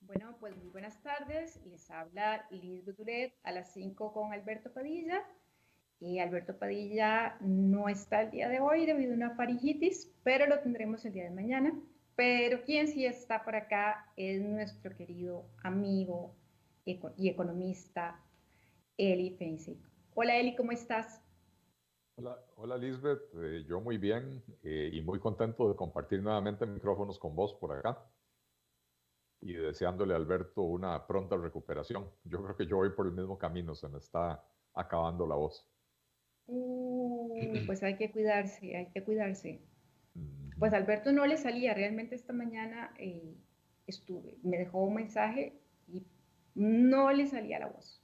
Bueno, pues muy buenas tardes. Les habla Liz Duret a las 5 con Alberto Padilla. Alberto Padilla no está el día de hoy debido a una faringitis, pero lo tendremos el día de mañana. Pero quien sí está por acá es nuestro querido amigo y economista Eli Feinstein. Hola Eli, ¿cómo estás? Hola Lisbeth, yo muy bien y muy contento de compartir nuevamente micrófonos con vos por acá y deseándole a Alberto una pronta recuperación. Yo creo que yo voy por el mismo camino, se me está acabando la voz. Pues hay que cuidarse, hay que cuidarse. Pues Ujú. Alberto no le salía, realmente esta mañana me dejó un mensaje y no le salía la voz.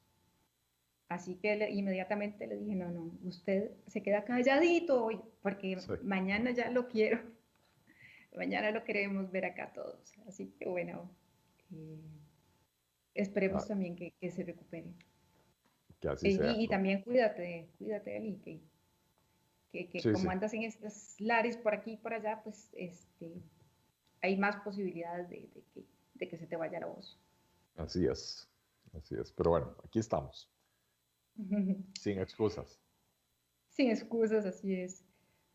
Así que inmediatamente le dije, no, no, usted se queda calladito hoy, porque Sí. mañana ya lo quiero, mañana lo queremos ver acá todos. Así que bueno, eh, esperemos Ah, también que se recupere. que así sea. Y también cuídate, cuídate, Eli, que Sí, como sí, andas en estas lares por aquí y por allá, pues hay más posibilidades de que se te vaya la voz. así es, así es. Pero bueno, aquí estamos, sin excusas. Sin excusas, así es.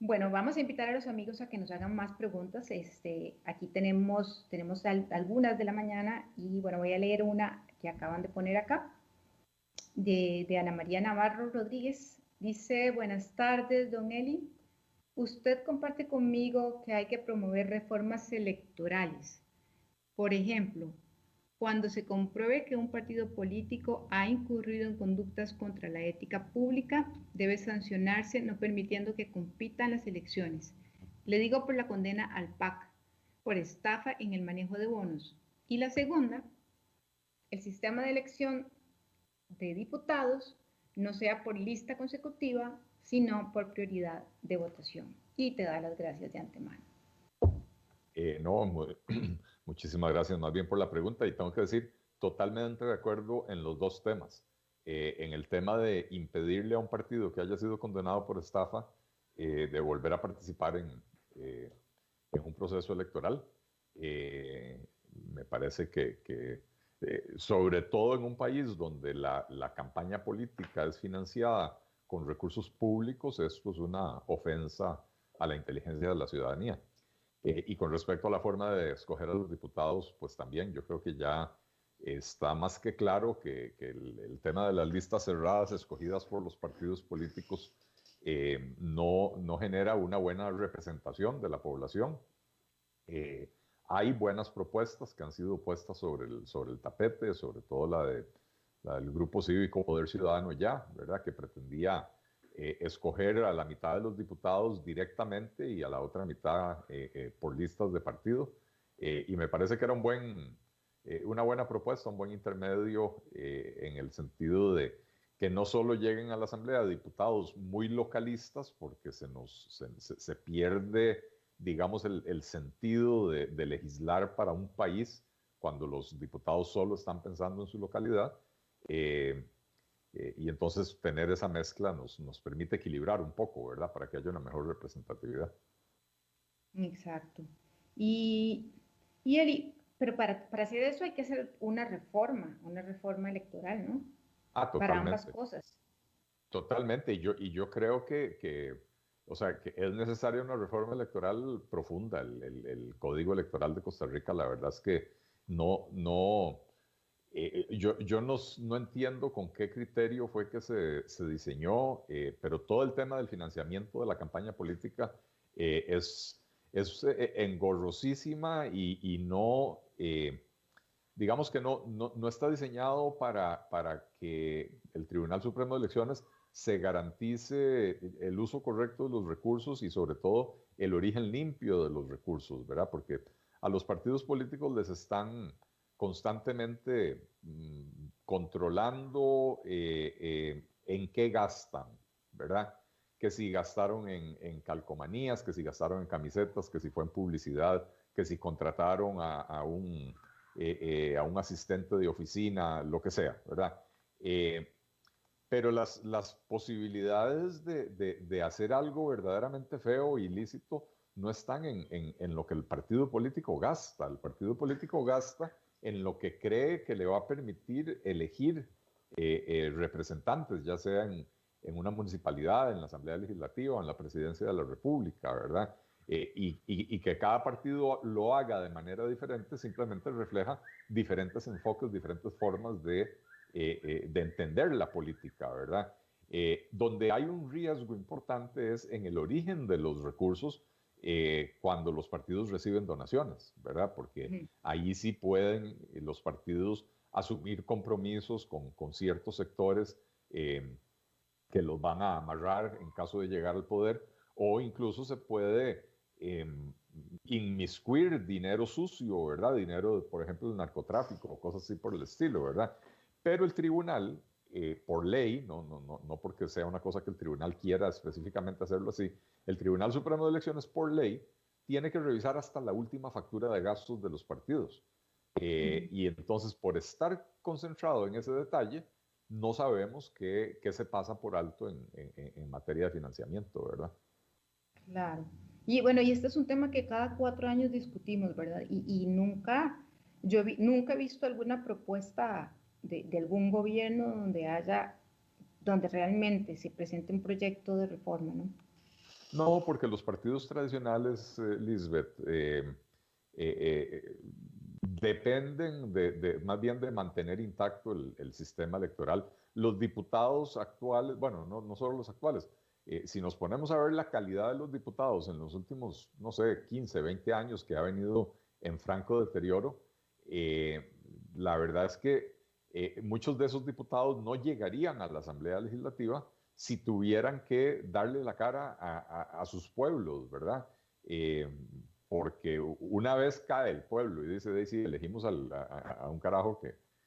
Bueno, vamos a invitar a los amigos a que nos hagan más preguntas. Aquí tenemos algunas de la mañana y bueno, voy a leer una que acaban de poner acá, de Ana María Navarro Rodríguez. Dice, buenas tardes, don Eli. Usted comparte conmigo que hay que promover reformas electorales. Por ejemplo, cuando se compruebe que un partido político ha incurrido en conductas contra la ética pública, debe sancionarse no permitiendo que compita en las elecciones. Le digo por la condena al PAC, por estafa en el manejo de bonos. Y la segunda, el sistema de elección de diputados no sea por lista consecutiva, sino por prioridad de votación. Y te da las gracias de antemano. No, muchísimas gracias más bien por la pregunta y tengo que decir, totalmente de acuerdo en los dos temas. En el tema de impedirle a un partido que haya sido condenado por estafa de volver a participar en un proceso electoral, me parece que sobre todo en un país donde la campaña política es financiada con recursos públicos, esto es una ofensa a la inteligencia de la ciudadanía. Y con respecto a la forma de escoger a los diputados, pues también yo creo que ya está más que claro que el tema de las listas cerradas escogidas por los partidos políticos no genera una buena representación de la población. Eh, Hay buenas propuestas que han sido puestas sobre el tapete, sobre todo la del Grupo Cívico Poder Ciudadano Ya, ¿verdad? Que pretendía escoger a la mitad de los diputados directamente y a la otra mitad por listas de partido. Y me parece que era una buena propuesta, un buen intermedio en el sentido de que no solo lleguen a la Asamblea de Diputados muy localistas, porque se pierde, digamos, el sentido de legislar para un país cuando los diputados solo están pensando en su localidad. Eh, y entonces tener esa mezcla nos permite equilibrar un poco, ¿verdad? Para que haya una mejor representatividad. Exacto. Y, y Eli, pero para hacer eso hay que hacer una reforma electoral, ¿no? Ah, Para ambas totalmente. cosas. Totalmente. Y yo creo o sea, que es necesaria una reforma electoral profunda. El Código Electoral de Costa Rica, la verdad es que no, yo no entiendo con qué criterio fue que se diseñó, pero todo el tema del financiamiento de la campaña política es engorrosísima y no, digamos que no está diseñado para que el Tribunal Supremo de Elecciones se garantice el uso correcto de los recursos y sobre todo el origen limpio de los recursos, ¿verdad? Porque a los partidos políticos les están constantemente controlando en qué gastan, ¿verdad? Que si gastaron en calcomanías, que si gastaron en camisetas, que si fue en publicidad, que si contrataron a un asistente de oficina, lo que sea, ¿verdad? Pero las posibilidades de hacer algo verdaderamente feo, ilícito, no están en lo que el partido político gasta. El partido político gasta en lo que cree que le va a permitir elegir representantes, ya sea en una municipalidad, en la Asamblea Legislativa o en la Presidencia de la República, ¿verdad? Y que cada partido lo haga de manera diferente simplemente refleja diferentes enfoques, diferentes formas de entender la política, ¿verdad? Donde hay un riesgo importante es en el origen de los recursos cuando los partidos reciben donaciones, ¿verdad? Porque ahí sí pueden los partidos asumir compromisos con ciertos sectores que los van a amarrar en caso de llegar al poder, o incluso se puede inmiscuir dinero sucio, ¿verdad? Dinero, por ejemplo, del narcotráfico o cosas así por el estilo, ¿verdad? Pero el tribunal, por ley, no porque sea una cosa que el tribunal quiera específicamente hacerlo así, el Tribunal Supremo de Elecciones, por ley, tiene que revisar hasta la última factura de gastos de los partidos. Y entonces, por estar concentrado en ese detalle, no sabemos qué se pasa por alto en materia de financiamiento, ¿verdad? Claro. Y bueno, y este es un tema que cada 4 años discutimos, ¿verdad? Y nunca, nunca he visto alguna propuesta de algún gobierno donde realmente se presente un proyecto de reforma, ¿no? No, porque los partidos tradicionales, Lisbeth, dependen más bien de mantener intacto el sistema electoral. Los diputados actuales, bueno, no solo los actuales, si nos ponemos a ver la calidad de los diputados en los últimos, no sé, 15, 20 años que ha venido en franco deterioro, la verdad es que muchos de esos diputados no llegarían a la Asamblea Legislativa si tuvieran que darle la cara a sus pueblos, ¿verdad? Porque una vez cae el pueblo y dice, sí, elegimos a un carajo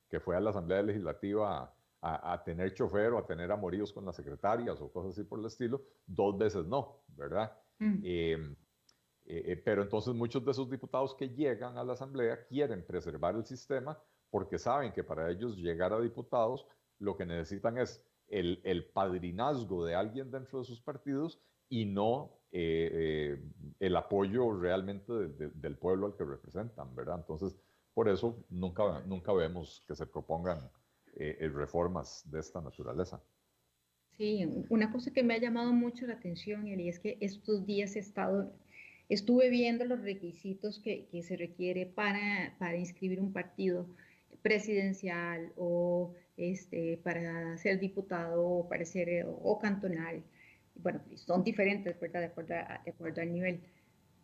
que fue a la Asamblea Legislativa a tener chofer o a tener amoríos con las secretarias o cosas así por el estilo, 2 veces no, ¿verdad? Pero entonces muchos de esos diputados que llegan a la Asamblea quieren preservar el sistema porque saben que para ellos llegar a diputados lo que necesitan es el padrinazgo de alguien dentro de sus partidos y no el apoyo realmente del pueblo al que representan, ¿verdad? Entonces, por eso nunca vemos que se propongan reformas de esta naturaleza. Sí, una cosa que me ha llamado mucho la atención, Eli, es que estos días estuve viendo los requisitos que se requiere para inscribir un partido presidencial o para ser diputado o para ser o cantonal. Bueno, son diferentes, ¿verdad? De acuerdo al nivel,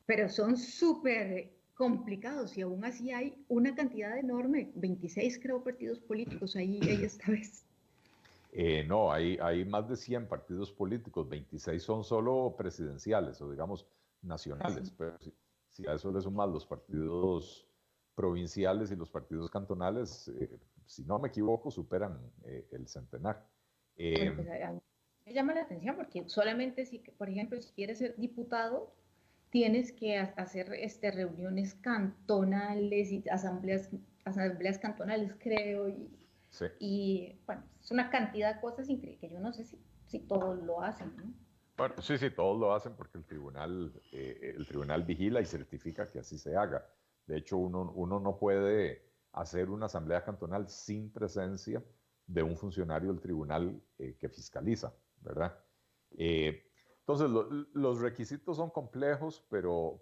pero son súper complicados y aún así hay una cantidad enorme, 26 creo partidos políticos ahí esta vez. No, hay más de 100 partidos políticos, 26 son solo presidenciales o digamos nacionales, sí. Pero si a eso le suman los partidos provinciales y los partidos cantonales, si no me equivoco, superan el centenar. Bueno, pues, me llama la atención porque solamente si, por ejemplo, si quieres ser diputado, tienes que hacer reuniones cantonales y asambleas cantonales, creo, sí. Y bueno, es una cantidad de cosas increíbles que yo no sé si todos lo hacen, ¿no? Bueno, sí, todos lo hacen porque el tribunal vigila y certifica que así se haga. De hecho, uno no puede hacer una asamblea cantonal sin presencia de un funcionario del tribunal que fiscaliza, ¿verdad? Entonces, los requisitos son complejos, pero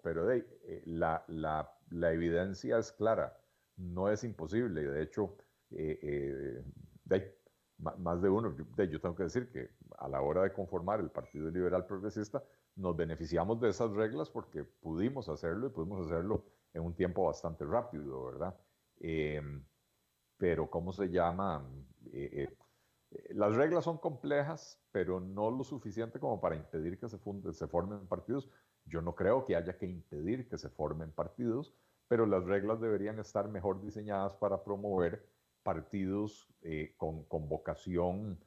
la evidencia es clara. No es imposible. De hecho, más de uno, yo tengo que decir que a la hora de conformar el Partido Liberal Progresista, nos beneficiamos de esas reglas porque pudimos hacerlo y pudimos hacerlo en un tiempo bastante rápido, ¿verdad? Pero, ¿cómo se llama? Las reglas son complejas, pero no lo suficiente como para impedir que se formen partidos. Yo no creo que haya que impedir que se formen partidos, pero las reglas deberían estar mejor diseñadas para promover partidos con vocación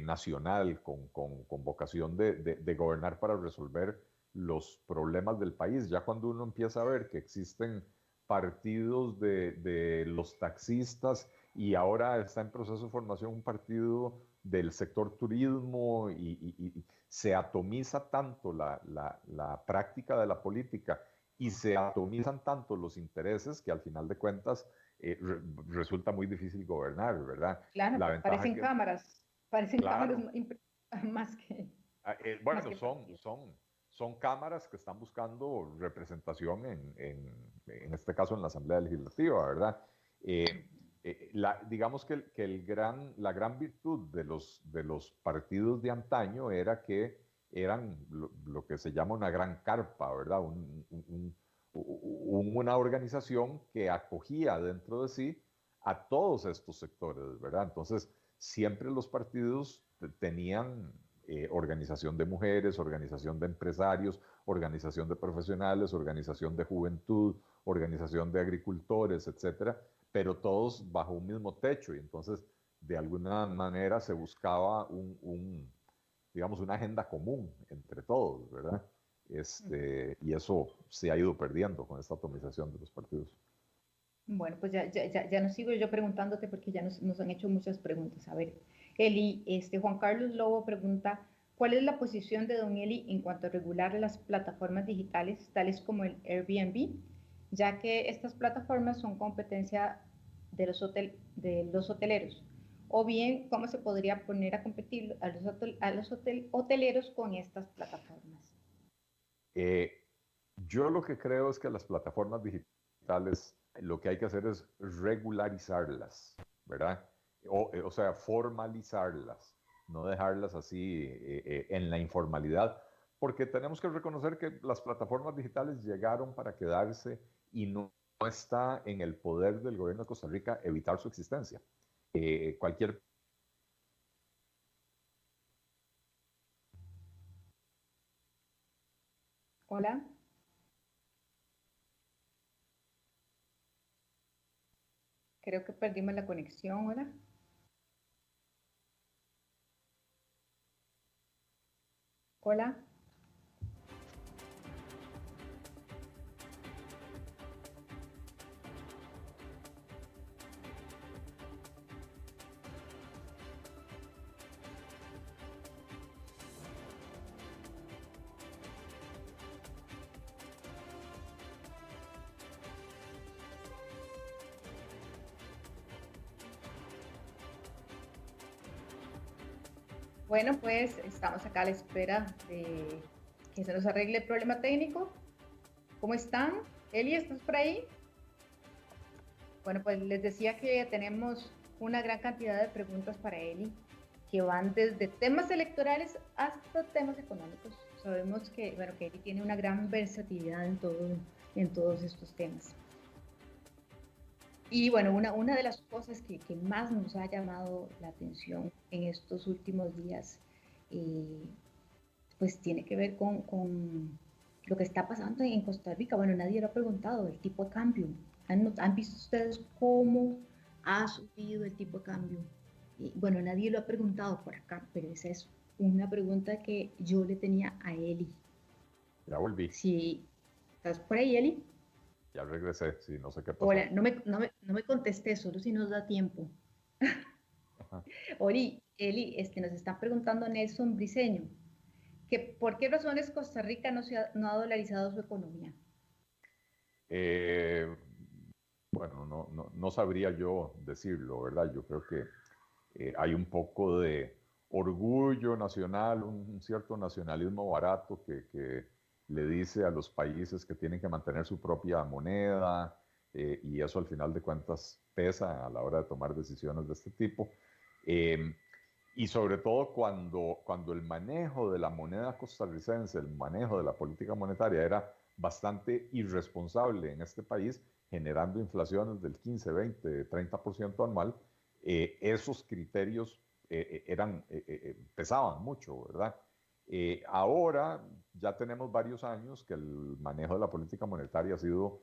nacional, con vocación de gobernar para resolver los problemas del país. Ya cuando uno empieza a ver que existen partidos de los taxistas y ahora está en proceso de formación un partido del sector turismo y se atomiza tanto la práctica de la política y se atomizan tanto los intereses que al final de cuentas resulta muy difícil gobernar, ¿verdad? Claro, La ventaja parecen que, cámaras, parecen cámaras claro, más que, más bueno, que partidos. son cámaras que están buscando representación en este caso en la Asamblea Legislativa, ¿verdad? Eh, digamos que, la gran virtud de los partidos de antaño era que eran lo que se llama una gran carpa, ¿verdad? Una organización que acogía dentro de sí a todos estos sectores, ¿verdad? Entonces, siempre los partidos tenían organización de mujeres, organización de empresarios, organización de profesionales, organización de juventud, organización de agricultores, etcétera, pero todos bajo un mismo techo y entonces de alguna manera se buscaba digamos, una agenda común entre todos, ¿verdad? Y eso se ha ido perdiendo con esta atomización de los partidos. Bueno, pues ya no sigo yo preguntándote porque ya nos han hecho muchas preguntas. A ver, Eli, Juan Carlos Lobo pregunta, ¿cuál es la posición de don Eli en cuanto a regular las plataformas digitales, tales como el Airbnb, ya que estas plataformas son competencia de los hoteleros? O bien, ¿cómo se podría poner a competir a los hoteleros con estas plataformas? Eh, yo lo que creo es que las plataformas digitales lo que hay que hacer es regularizarlas, ¿verdad? O sea, formalizarlas, no dejarlas así en la informalidad, porque tenemos que reconocer que las plataformas digitales llegaron para quedarse y no está en el poder del gobierno de Costa Rica evitar su existencia. Cualquier Hola, creo que perdimos la conexión. Hola. Hola. Bueno, pues estamos acá a la espera de que se nos arregle el problema técnico. ¿Cómo están? Eli, ¿estás por ahí? Bueno, pues les decía que tenemos una gran cantidad de preguntas para Eli, que van desde temas electorales hasta temas económicos. Sabemos que, bueno, que Eli tiene una gran versatilidad en todos estos temas. Y bueno, una de las cosas que más nos ha llamado la atención en estos últimos días, eh, pues tiene que ver con lo que está pasando en Costa Rica. Bueno, nadie lo ha preguntado, el tipo de cambio. ¿Han visto ustedes cómo ha subido el tipo de cambio? Y, bueno, nadie lo ha preguntado por acá, pero esa es una pregunta que yo le tenía a Eli. ya volví, Si estás por ahí, Eli. ya regresé, sí, no sé qué pasó. Hola, no me contesté, solo si nos da tiempo. Ajá. Eli, nos está preguntando Nelson Briceño, que por qué razones Costa Rica no ha dolarizado su economía. Eh, bueno, no sabría yo decirlo, ¿verdad? Yo creo que hay un poco de orgullo nacional, un cierto nacionalismo barato que le dice a los países que tienen que mantener su propia moneda y eso al final de cuentas pesa a la hora de tomar decisiones de este tipo. Eh, y sobre todo cuando el manejo de la moneda costarricense, el manejo de la política monetaria era bastante irresponsable en este país, generando inflaciones del 15, 20, 30% anual, esos criterios pesaban mucho, ¿verdad? Ahora ya tenemos varios años que el manejo de la política monetaria ha sido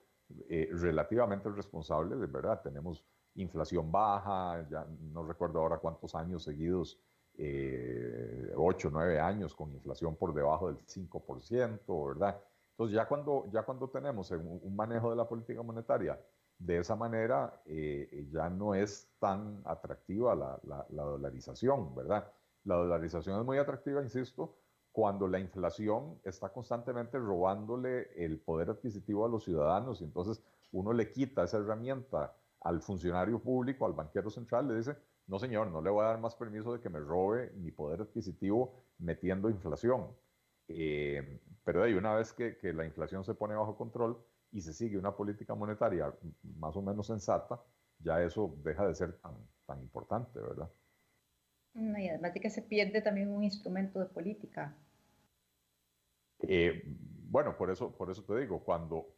relativamente responsable, de verdad. Tenemos inflación baja, ya no recuerdo ahora cuántos años seguidos, 8, 9 años con inflación por debajo del 5%, ¿verdad? Entonces ya cuando tenemos un manejo de la política monetaria de esa manera, ya no es tan atractiva la dolarización, ¿verdad? La dolarización es muy atractiva, insisto, cuando la inflación está constantemente robándole el poder adquisitivo a los ciudadanos y entonces uno le quita esa herramienta al funcionario público, al banquero central, le dice, no señor, no le voy a dar más permiso de que me robe mi poder adquisitivo metiendo inflación. Pero de ahí, una vez que la inflación se pone bajo control y se sigue una política monetaria más o menos sensata, ya eso deja de ser tan importante, ¿verdad? Y además de que se pierde también un instrumento de política. Eh, bueno, por eso te digo, cuando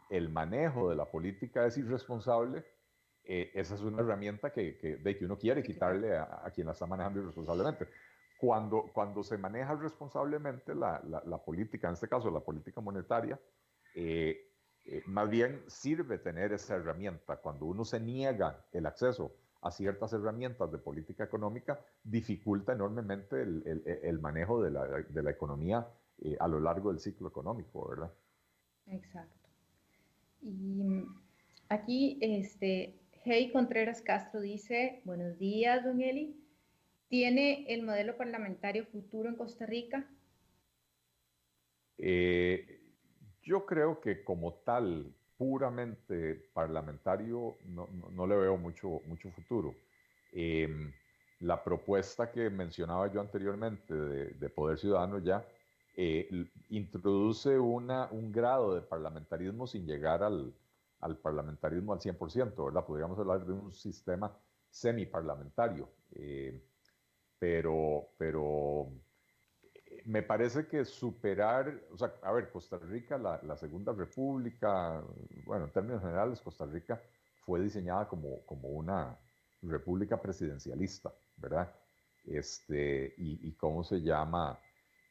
el manejo de la política es irresponsable, esa es una herramienta de que uno quiere quitarle a quien la está manejando irresponsablemente. Cuando se maneja responsablemente la política, en este caso la política monetaria, más bien sirve tener esa herramienta. Cuando uno se niega el acceso a ciertas herramientas de política económica, dificulta enormemente el manejo de la economía a lo largo del ciclo económico, ¿verdad? Exacto. Y aquí, Hey Contreras Castro dice, buenos días, don Eli. ¿Tiene el modelo parlamentario futuro en Costa Rica? Yo creo que como tal, puramente parlamentario, no le veo mucho futuro. La propuesta que mencionaba yo anteriormente de Poder Ciudadano ya introduce un grado de parlamentarismo sin llegar al parlamentarismo al 100%, ¿verdad? Podríamos hablar de un sistema semiparlamentario, pero me parece que superar, o sea, a ver, Costa Rica, la Segunda República, bueno, en términos generales, Costa Rica fue diseñada como una república presidencialista, ¿verdad? Y cómo se llama,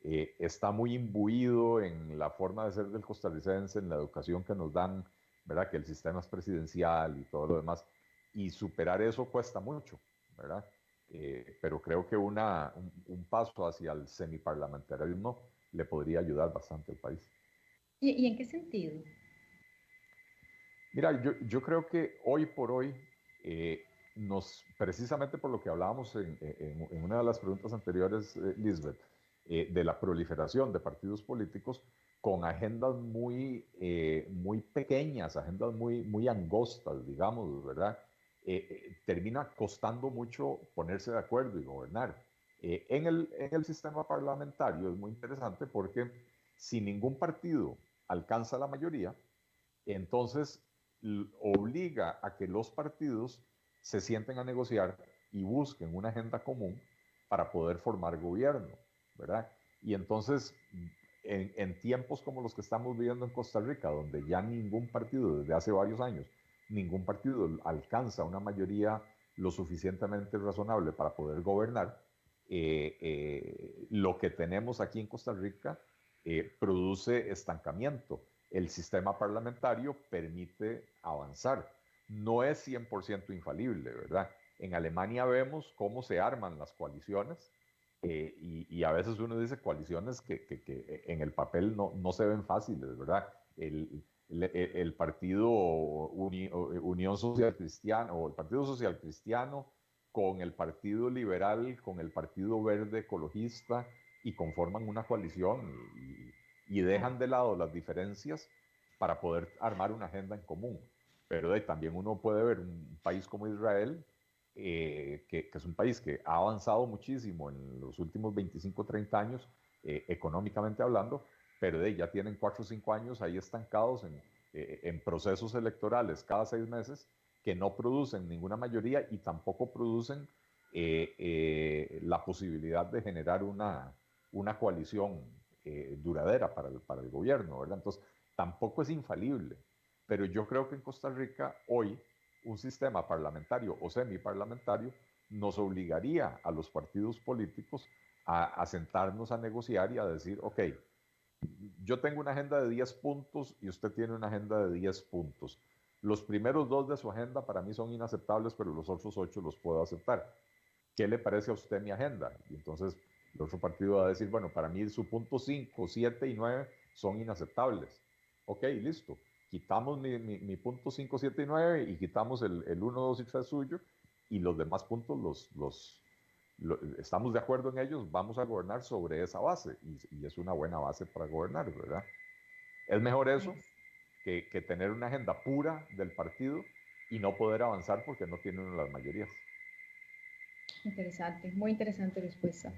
está muy imbuido en la forma de ser del costarricense, en la educación que nos dan, ¿verdad? Que el sistema es presidencial y todo lo demás, y superar eso cuesta mucho, ¿verdad? Pero creo que un paso hacia el semiparlamentarismo le podría ayudar bastante al país. ¿Y en qué sentido? Mira, yo creo que hoy por hoy, precisamente por lo que hablábamos en una de las preguntas anteriores, Lisbeth, de la proliferación de partidos políticos con agendas muy pequeñas, agendas muy angostas, digamos, ¿verdad? Termina costando mucho ponerse de acuerdo y gobernar. En el sistema parlamentario es muy interesante porque si ningún partido alcanza la mayoría, entonces obliga a que los partidos se sienten a negociar y busquen una agenda común para poder formar gobierno, ¿verdad? Y entonces, en tiempos como los que estamos viviendo en Costa Rica, donde ya ningún partido, desde hace varios años, ningún partido alcanza una mayoría lo suficientemente razonable para poder gobernar, lo que tenemos aquí en Costa Rica produce estancamiento. El sistema parlamentario permite avanzar. No es 100% infalible, ¿verdad? En Alemania vemos cómo se arman las coaliciones y a veces uno dice coaliciones que en el papel no se ven fáciles, ¿verdad? El Partido Unión Social Cristiana o el Partido Social Cristiano con el Partido Liberal, con el Partido Verde Ecologista y conforman una coalición y dejan de lado las diferencias para poder armar una agenda en común. Pero también uno puede ver un país como Israel, que es un país que ha avanzado muchísimo en los últimos 25 o 30 años, económicamente hablando, pero ya tienen 4 o 5 años ahí estancados en procesos electorales cada 6 meses que no producen ninguna mayoría y tampoco producen la posibilidad de generar una coalición duradera para el gobierno, ¿verdad? Entonces, tampoco es infalible, pero yo creo que en Costa Rica hoy un sistema parlamentario o semiparlamentario nos obligaría a los partidos políticos a sentarnos a negociar y a decir, ok, yo tengo una agenda de 10 puntos y usted tiene una agenda de 10 puntos. Los primeros 2 de su agenda para mí son inaceptables, pero los otros 8 los puedo aceptar. ¿Qué le parece a usted mi agenda? Y entonces el otro partido va a decir, bueno, para mí su punto 5, 7 y 9 son inaceptables. Ok, listo. Quitamos mi punto 5, 7 y 9 y quitamos el 1, 2 y 3 suyo y los demás puntos estamos de acuerdo en ellos, vamos a gobernar sobre esa base y es una buena base para gobernar, ¿verdad? Es mejor eso que tener una agenda pura del partido y no poder avanzar porque no tienen las mayorías. Interesante, muy interesante respuesta.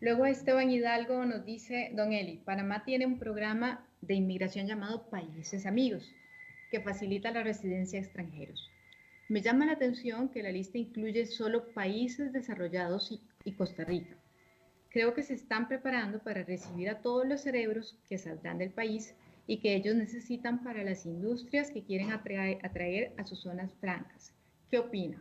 Luego Esteban Hidalgo nos dice, don Eli, Panamá tiene un programa de inmigración llamado Países Amigos, que facilita la residencia de extranjeros. Me llama la atención que la lista incluye solo países desarrollados y Costa Rica. Creo que se están preparando para recibir a todos los cerebros que saldrán del país y que ellos necesitan para las industrias que quieren atraer a sus zonas francas. ¿Qué opina?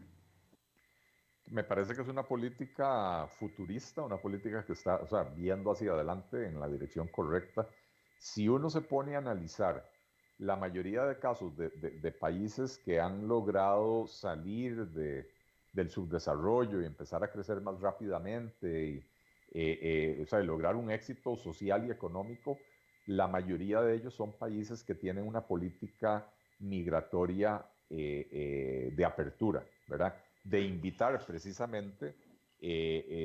Me parece que es una política futurista, una política que está, o sea, viendo hacia adelante en la dirección correcta. Si uno se pone a analizar la mayoría de casos de países que han logrado salir del subdesarrollo y empezar a crecer más rápidamente o sea, lograr un éxito social y económico, la mayoría de ellos son países que tienen una política migratoria de apertura, ¿verdad? De invitar precisamente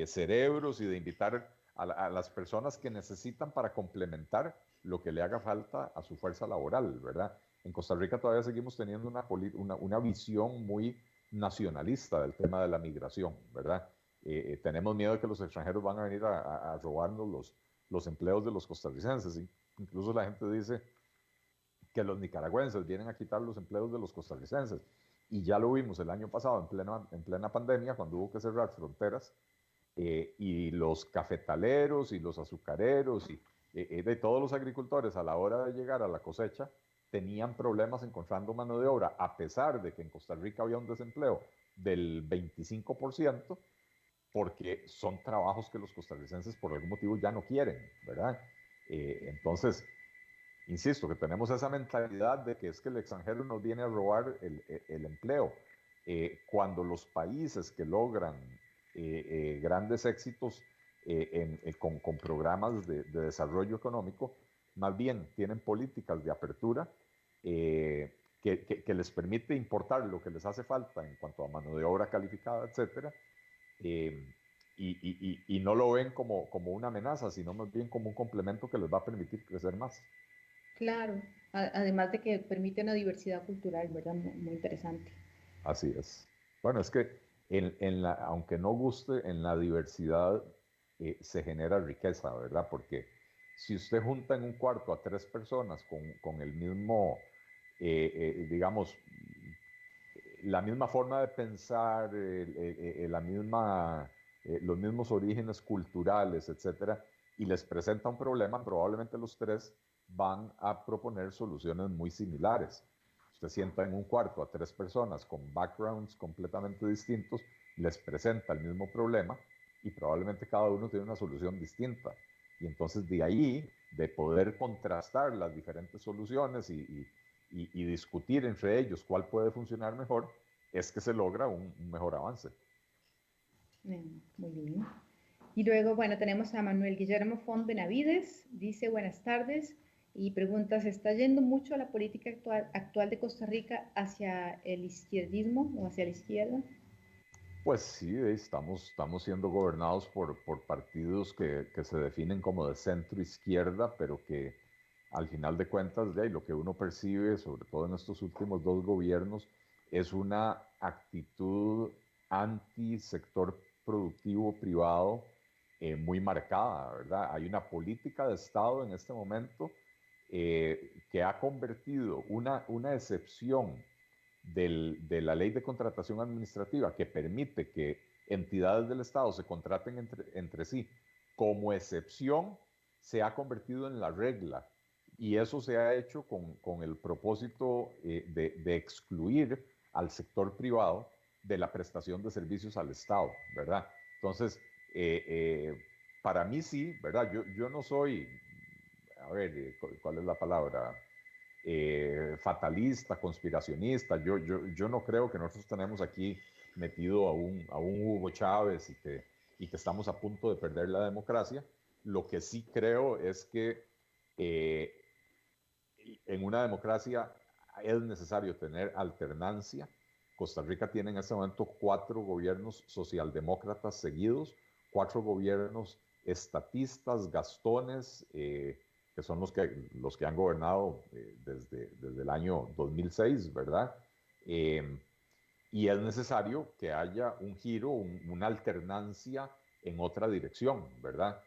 cerebros y de invitar a las personas que necesitan para complementar lo que le haga falta a su fuerza laboral, ¿verdad? En Costa Rica todavía seguimos teniendo una visión muy nacionalista del tema de la migración, ¿verdad? Tenemos miedo de que los extranjeros van a venir a robarnos los empleos de los costarricenses. Incluso la gente dice que los nicaragüenses vienen a quitar los empleos de los costarricenses. Y ya lo vimos el año pasado en plena pandemia, cuando hubo que cerrar fronteras, y los cafetaleros y los azucareros y de todos los agricultores a la hora de llegar a la cosecha tenían problemas encontrando mano de obra, a pesar de que en Costa Rica había un desempleo del 25%, porque son trabajos que los costarricenses por algún motivo ya no quieren, ¿verdad? Entonces, insisto, que tenemos esa mentalidad de que es que el extranjero nos viene a robar el empleo, cuando los países que logran grandes éxitos con programas de desarrollo económico, más bien tienen políticas de apertura que les permite importar lo que les hace falta en cuanto a mano de obra calificada, etcétera, y no lo ven como una amenaza, sino más bien como un complemento que les va a permitir crecer más. Claro, además de que permite una diversidad cultural, ¿verdad? Muy interesante. Así es. Bueno, es que aunque no guste, en la diversidad se genera riqueza, ¿verdad? Porque si usted junta en un cuarto a 3 personas con el mismo, digamos, la misma forma de pensar, los mismos orígenes culturales, etcétera, y les presenta un problema, probablemente los 3 van a proponer soluciones muy similares. Usted sienta en un cuarto a 3 personas con backgrounds completamente distintos, les presenta el mismo problema y probablemente cada uno tiene una solución distinta. Y entonces de ahí, de poder contrastar las diferentes soluciones y discutir entre ellos cuál puede funcionar mejor, es que se logra un mejor avance. Muy bien. Y luego, bueno, tenemos a Manuel Guillermo Font Benavides, dice buenas tardes y pregunta, ¿se está yendo mucho la política actual de Costa Rica hacia el izquierdismo o hacia la izquierda? Pues sí, estamos siendo gobernados por partidos que se definen como de centro izquierda, pero que al final de cuentas, lo que uno percibe, sobre todo en estos últimos 2 gobiernos, es una actitud anti-sector productivo privado muy marcada, ¿verdad? Hay una política de Estado en este momento que ha convertido una excepción de la ley de contratación administrativa que permite que entidades del Estado se contraten entre sí como excepción, se ha convertido en la regla. Y eso se ha hecho con el propósito de excluir al sector privado de la prestación de servicios al Estado, ¿verdad? Entonces, para mí sí, ¿verdad? Yo no soy, a ver, ¿cuál es la palabra? Fatalista, conspiracionista. Yo no creo que nosotros tenemos aquí metido a un Hugo Chávez y que estamos a punto de perder la democracia. Lo que sí creo es que en una democracia es necesario tener alternancia. Costa Rica tiene en este momento 4 gobiernos socialdemócratas seguidos, 4 gobiernos estatistas, gastones, que son los que han gobernado desde el año 2006, ¿verdad? Y es necesario que haya un giro, una alternancia en otra dirección, ¿verdad?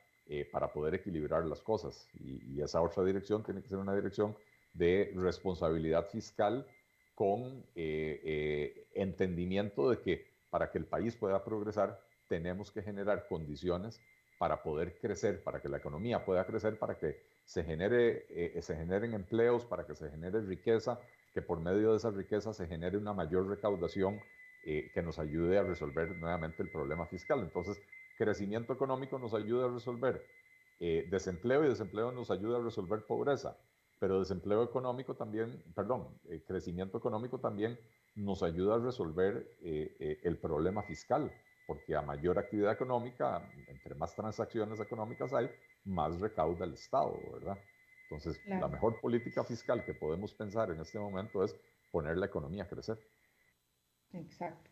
Para poder equilibrar las cosas. Y esa otra dirección tiene que ser una dirección de responsabilidad fiscal con entendimiento de que para que el país pueda progresar, tenemos que generar condiciones para poder crecer, para que la economía pueda crecer, para que se generen empleos, para que se genere riqueza, que por medio de esa riqueza se genere una mayor recaudación que nos ayude a resolver nuevamente el problema fiscal. Entonces, crecimiento económico nos ayuda a resolver desempleo, y desempleo nos ayuda a resolver pobreza, pero desempleo económico también, perdón, crecimiento económico también nos ayuda a resolver el problema fiscal, porque a mayor actividad económica, entre más transacciones económicas hay, más recauda el Estado, ¿verdad? Entonces, Claro. la mejor política fiscal que podemos pensar en este momento es poner la economía a crecer. Exacto.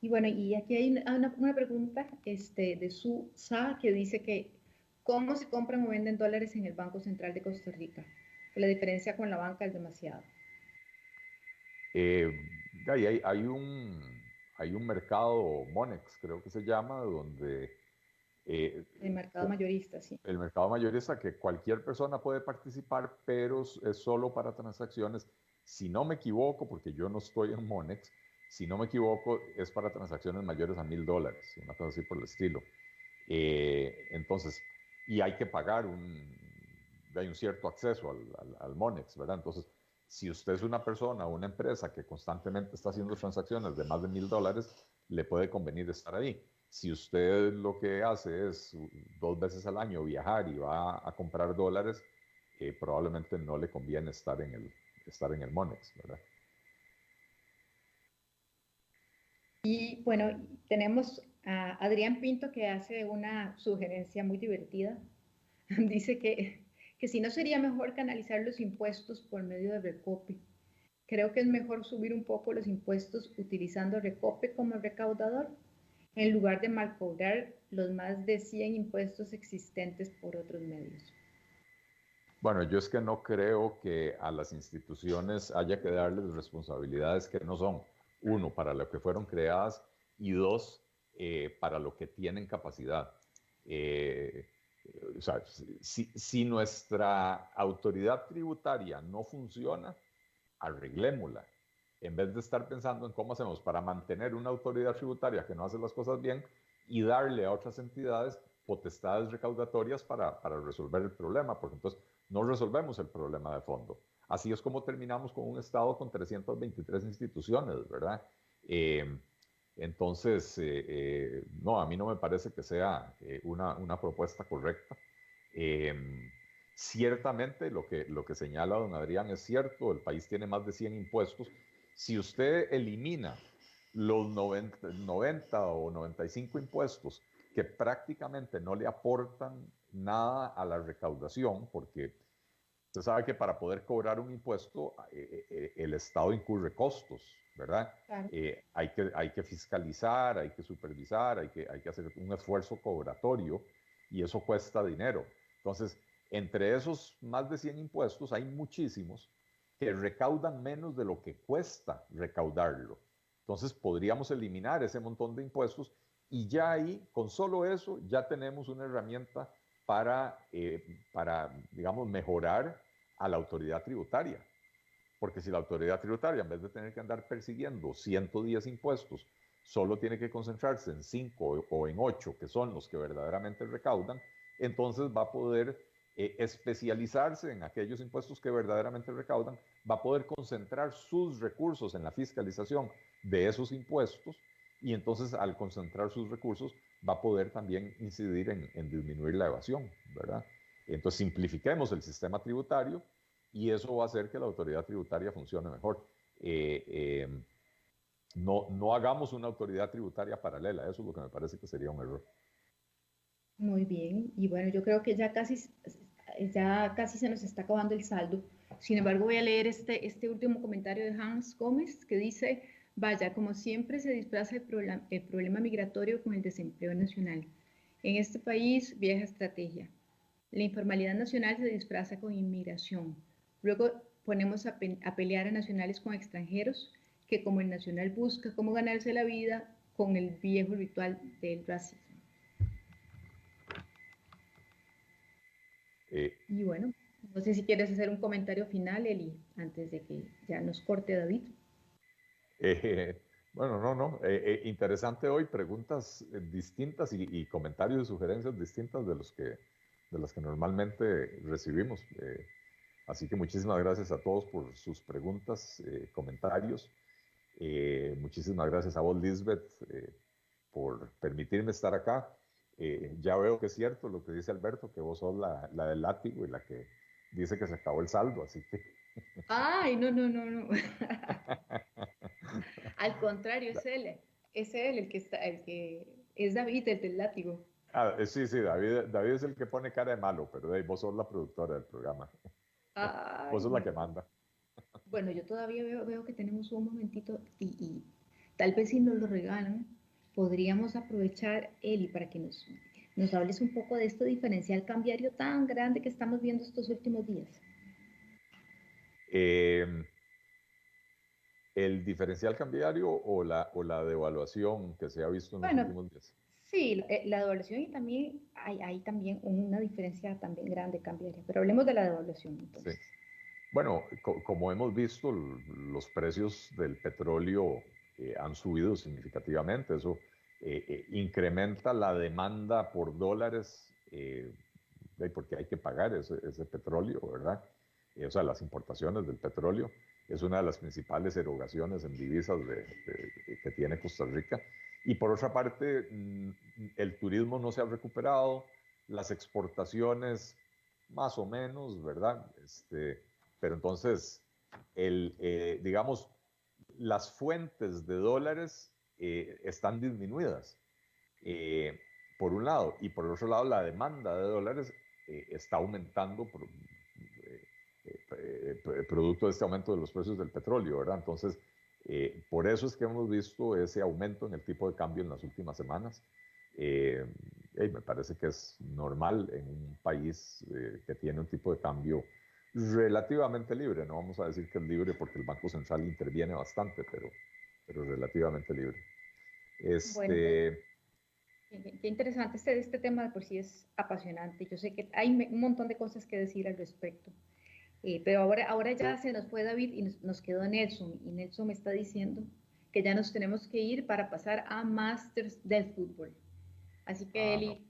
Y bueno, y aquí hay una pregunta de Su Sa que dice que ¿cómo se compran o venden dólares en el Banco Central de Costa Rica? La diferencia con la banca es demasiado. Hay un mercado, Monex creo que se llama, donde El mercado mayorista, sí. el mercado mayorista, que cualquier persona puede participar, pero es solo para transacciones, si no me equivoco, porque yo no estoy en Monex, si no me equivoco, es para transacciones mayores a $1,000, una cosa así por el estilo. Entonces, y hay que pagar hay un cierto acceso al Monex, ¿verdad? Entonces, si usted es una persona o una empresa que constantemente está haciendo transacciones de más de $1,000, le puede convenir estar ahí. Si usted lo que hace es 2 veces al año viajar y va a comprar dólares, probablemente no le conviene estar en el Monex, ¿verdad? Y bueno, tenemos a Adrián Pinto que hace una sugerencia muy divertida. Dice que si no sería mejor canalizar los impuestos por medio de Recope. Creo que es mejor subir un poco los impuestos utilizando Recope como recaudador en lugar de malcobrar los más de 100 impuestos existentes por otros medios. Bueno, yo es que no creo que a las instituciones haya que darles responsabilidades que no son, uno, para lo que fueron creadas, y dos, para lo que tienen capacidad. Eh, o sea, si nuestra autoridad tributaria no funciona, arreglémosla. En vez de estar pensando en cómo hacemos para mantener una autoridad tributaria que no hace las cosas bien y darle a otras entidades potestades recaudatorias para resolver el problema, porque entonces no resolvemos el problema de fondo. Así es como terminamos con un Estado con 323 instituciones, ¿verdad? Entonces, no, a mí no me parece que sea una propuesta correcta. Ciertamente lo que señala don Adrián es cierto, el país tiene más de 100 impuestos. Si usted elimina los 90 o 95 impuestos que prácticamente no le aportan nada a la recaudación, porque usted sabe que para poder cobrar un impuesto el Estado incurre costos, ¿verdad? Claro. Hay que fiscalizar, hay que supervisar, hay que hacer un esfuerzo cobratorio y eso cuesta dinero. Entonces, entre esos más de 100 impuestos hay muchísimos que recaudan menos de lo que cuesta recaudarlo. Entonces, podríamos eliminar ese montón de impuestos y ya ahí, con solo eso, ya tenemos una herramienta para digamos, mejorar a la autoridad tributaria. Porque si la autoridad tributaria, en vez de tener que andar persiguiendo 110 impuestos, solo tiene que concentrarse en 5 o en 8, que son los que verdaderamente recaudan, entonces va a poder especializarse en aquellos impuestos que verdaderamente recaudan, va a poder concentrar sus recursos en la fiscalización de esos impuestos y entonces al concentrar sus recursos va a poder también incidir en disminuir la evasión, ¿verdad? Entonces simplifiquemos el sistema tributario y eso va a hacer que la autoridad tributaria funcione mejor. No hagamos una autoridad tributaria paralela, eso es lo que me parece que sería un error. Muy bien, y bueno, yo creo que ya casi se nos está acabando el saldo. Sin embargo, voy a leer este último comentario de Hans Gómez que dice, vaya, como siempre se disfraza el problema migratorio con el desempleo nacional. En este país, vieja estrategia. La informalidad nacional se disfraza con inmigración. Luego ponemos a pelear a nacionales con extranjeros, que como el nacional busca cómo ganarse la vida con el viejo ritual del racismo. Y bueno, no sé si quieres hacer un comentario final, Eli, antes de que ya nos corte David. Bueno, no. Interesante hoy, preguntas distintas y comentarios y sugerencias distintas de las que normalmente recibimos. Así que muchísimas gracias a todos por sus preguntas, comentarios. Muchísimas gracias a vos, Lisbeth, por permitirme estar acá. Ya veo que es cierto lo que dice Alberto, que vos sos la del látigo y la que dice que se acabó el saldo, así que... Ay, no. Al contrario, es él el que está, el que es David, el del látigo. Sí, David es el que pone cara de malo, pero vos sos la productora del programa. Ay, Vos sos la que no. manda. Bueno, yo todavía veo que tenemos un momentito y tal vez si nos lo regalan, podríamos aprovechar, Eli, para que nos hables un poco de este diferencial cambiario tan grande que estamos viendo estos últimos días. ¿El diferencial cambiario o la devaluación que se ha visto en los Bueno, últimos días? sí, la devaluación y también hay también una diferencia también grande cambiaria, pero hablemos de la devaluación Sí. entonces. Bueno, como hemos visto, los precios del petróleo han subido significativamente. Eso incrementa la demanda por dólares, porque hay que pagar ese petróleo, ¿verdad? O sea, las importaciones del petróleo es una de las principales erogaciones en divisas que tiene Costa Rica. Y por otra parte, el turismo no se ha recuperado, las exportaciones más o menos, ¿verdad? Pero entonces, digamos, las fuentes de dólares están disminuidas, por un lado, y por otro lado, la demanda de dólares está aumentando producto de este aumento de los precios del petróleo, ¿verdad? Entonces, por eso es que hemos visto ese aumento en el tipo de cambio en las últimas semanas. Me parece que es normal en un país que tiene un tipo de cambio relativamente libre. No vamos a decir que es libre porque el Banco Central interviene bastante, pero relativamente libre. Bueno, qué interesante este tema, de por sí es apasionante. Yo sé que hay un montón de cosas que decir al respecto. Pero ahora ya se nos fue David y nos quedó Nelson. Y Nelson me está diciendo que ya nos tenemos que ir para pasar a Masters del fútbol. Así que No. Eli,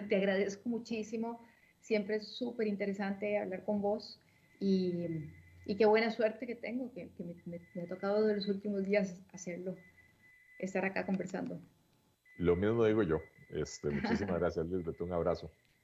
te agradezco muchísimo. Siempre es súper interesante hablar con vos. Y qué buena suerte que tengo, que me ha tocado de los últimos días hacerlo, estar acá conversando. Lo mismo digo yo. Muchísimas gracias, Lisbeth. Un abrazo.